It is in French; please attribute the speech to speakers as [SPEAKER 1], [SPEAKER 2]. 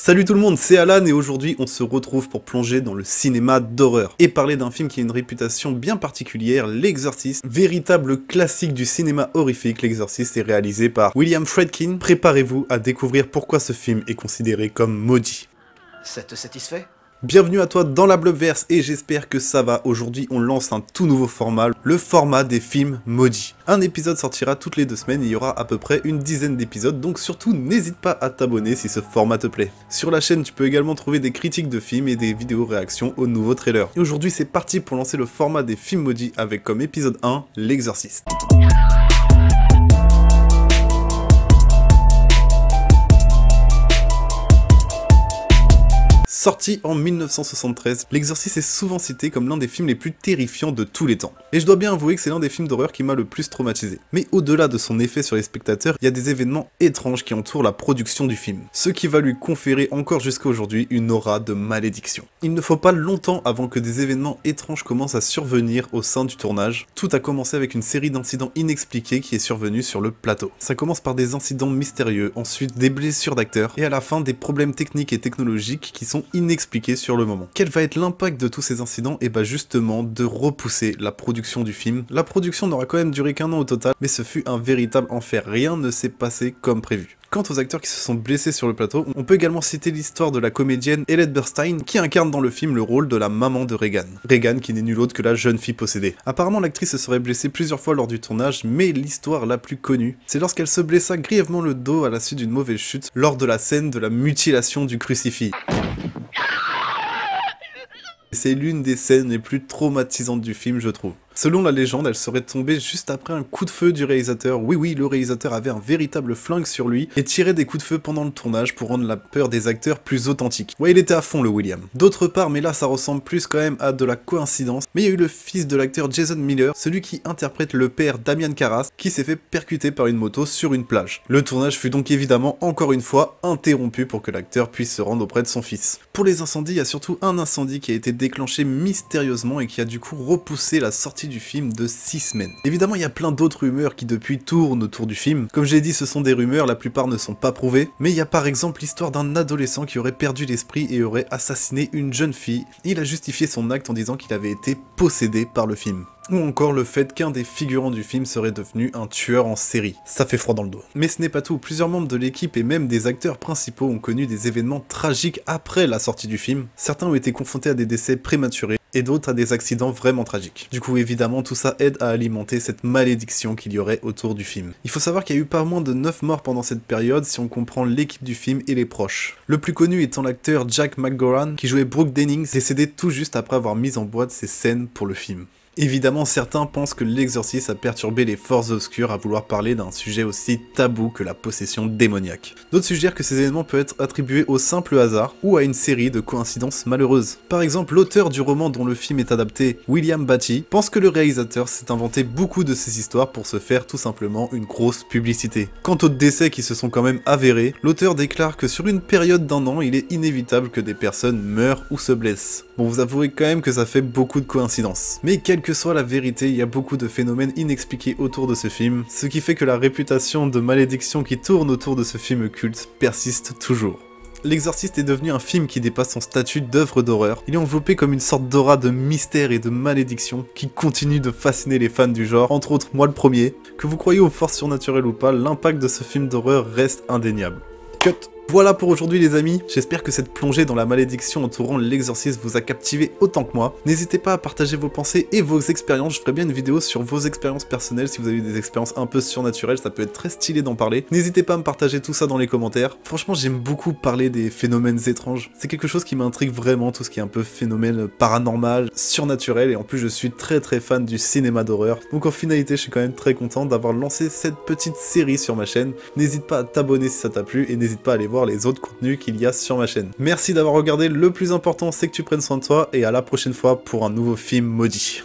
[SPEAKER 1] Salut tout le monde, c'est Alan et aujourd'hui on se retrouve pour plonger dans le cinéma d'horreur et parler d'un film qui a une réputation bien particulière, L'Exorciste, véritable classique du cinéma horrifique. L'Exorciste est réalisé par William Friedkin. Préparez-vous à découvrir pourquoi ce film est considéré comme maudit.
[SPEAKER 2] Ça te satisfait ?
[SPEAKER 1] Bienvenue à toi dans la Blobverse et j'espère que ça va. Aujourd'hui on lance un tout nouveau format, le format des films maudits. Un épisode sortira toutes les 2 semaines et il y aura à peu près une dizaine d'épisodes, donc surtout n'hésite pas à t'abonner si ce format te plaît. Sur la chaîne tu peux également trouver des critiques de films et des vidéos réactions aux nouveaux trailers. Et aujourd'hui c'est parti pour lancer le format des films maudits avec comme épisode 1, L'Exorciste. Sorti en 1973, L'Exorciste est souvent cité comme l'un des films les plus terrifiants de tous les temps. Et je dois bien avouer que c'est l'un des films d'horreur qui m'a le plus traumatisé. Mais au-delà de son effet sur les spectateurs, il y a des événements étranges qui entourent la production du film, ce qui va lui conférer encore jusqu'à aujourd'hui une aura de malédiction. Il ne faut pas longtemps avant que des événements étranges commencent à survenir au sein du tournage. Tout a commencé avec une série d'incidents inexpliqués qui est survenue sur le plateau. Ça commence par des incidents mystérieux, ensuite des blessures d'acteurs, et à la fin des problèmes techniques et technologiques qui sont inexpliqué sur le moment. Quel va être l'impact de tous ces incidents? Et bah justement de repousser la production du film. La production n'aura quand même duré qu'1 an au total, mais ce fut un véritable enfer, rien ne s'est passé comme prévu. Quant aux acteurs qui se sont blessés sur le plateau, on peut également citer l'histoire de la comédienne Ellen Burstyn qui incarne dans le film le rôle de la maman de Regan. Regan qui n'est nulle autre que la jeune fille possédée. Apparemment l'actrice se serait blessée plusieurs fois lors du tournage, mais l'histoire la plus connue, c'est lorsqu'elle se blessa grièvement le dos à la suite d'une mauvaise chute lors de la scène de la mutilation du crucifix. C'est l'une des scènes les plus traumatisantes du film, je trouve. Selon la légende, elle serait tombée juste après un coup de feu du réalisateur. Oui, le réalisateur avait un véritable flingue sur lui et tirait des coups de feu pendant le tournage pour rendre la peur des acteurs plus authentique. Ouais, il était à fond le William. D'autre part, mais là ça ressemble plus quand même à de la coïncidence, mais il y a eu le fils de l'acteur Jason Miller, celui qui interprète le père Damian Karras, qui s'est fait percuter par une moto sur une plage. Le tournage fut donc évidemment encore une fois interrompu pour que l'acteur puisse se rendre auprès de son fils. Pour les incendies, il y a surtout un incendie qui a été déclenché mystérieusement et qui a du coup repoussé la sortie du film de 6 semaines. Évidemment, il y a plein d'autres rumeurs qui depuis tournent autour du film. Comme j'ai dit, ce sont des rumeurs, la plupart ne sont pas prouvées, mais il y a par exemple l'histoire d'un adolescent qui aurait perdu l'esprit et aurait assassiné une jeune fille. Il a justifié son acte en disant qu'il avait été possédé par le film. Ou encore le fait qu'un des figurants du film serait devenu un tueur en série. Ça fait froid dans le dos. Mais ce n'est pas tout, plusieurs membres de l'équipe et même des acteurs principaux ont connu des événements tragiques après la sortie du film. Certains ont été confrontés à des décès prématurés et d'autres à des accidents vraiment tragiques. Du coup évidemment tout ça aide à alimenter cette malédiction qu'il y aurait autour du film. Il faut savoir qu'il y a eu pas moins de 9 morts pendant cette période si on comprend l'équipe du film et les proches. Le plus connu étant l'acteur Jack McGowan qui jouait Brooke Dennings, décédé tout juste après avoir mis en boîte ses scènes pour le film. Évidemment, certains pensent que L'Exorciste a perturbé les forces obscures à vouloir parler d'un sujet aussi tabou que la possession démoniaque. D'autres suggèrent que ces événements peuvent être attribués au simple hasard ou à une série de coïncidences malheureuses. Par exemple, l'auteur du roman dont le film est adapté, William Batty, pense que le réalisateur s'est inventé beaucoup de ces histoires pour se faire tout simplement une grosse publicité. Quant aux décès qui se sont quand même avérés, l'auteur déclare que sur une période d'1 an, il est inévitable que des personnes meurent ou se blessent. Bon, vous avouerez quand même que ça fait beaucoup de coïncidences. Mais quelle que soit la vérité, il y a beaucoup de phénomènes inexpliqués autour de ce film, ce qui fait que la réputation de malédiction qui tourne autour de ce film culte persiste toujours. L'Exorciste est devenu un film qui dépasse son statut d'œuvre d'horreur. Il est enveloppé comme une sorte d'aura de mystère et de malédiction qui continue de fasciner les fans du genre, entre autres moi le premier. Que vous croyez aux forces surnaturelles ou pas, l'impact de ce film d'horreur reste indéniable. Cut. Voilà pour aujourd'hui les amis, j'espère que cette plongée dans la malédiction entourant L'Exorciste vous a captivé autant que moi. N'hésitez pas à partager vos pensées et vos expériences, je ferai bien une vidéo sur vos expériences personnelles si vous avez eu des expériences un peu surnaturelles, ça peut être très stylé d'en parler. N'hésitez pas à me partager tout ça dans les commentaires. Franchement j'aime beaucoup parler des phénomènes étranges, c'est quelque chose qui m'intrigue vraiment, tout ce qui est un peu phénomène paranormal, surnaturel, et en plus je suis très fan du cinéma d'horreur. Donc en finalité je suis quand même très content d'avoir lancé cette petite série sur ma chaîne. N'hésite pas à t'abonner si ça t'a plu et n'hésite pas à aller voir les autres contenus qu'il y a sur ma chaîne. Merci d'avoir regardé, le plus important c'est que tu prennes soin de toi et à la prochaine fois pour un nouveau film maudit.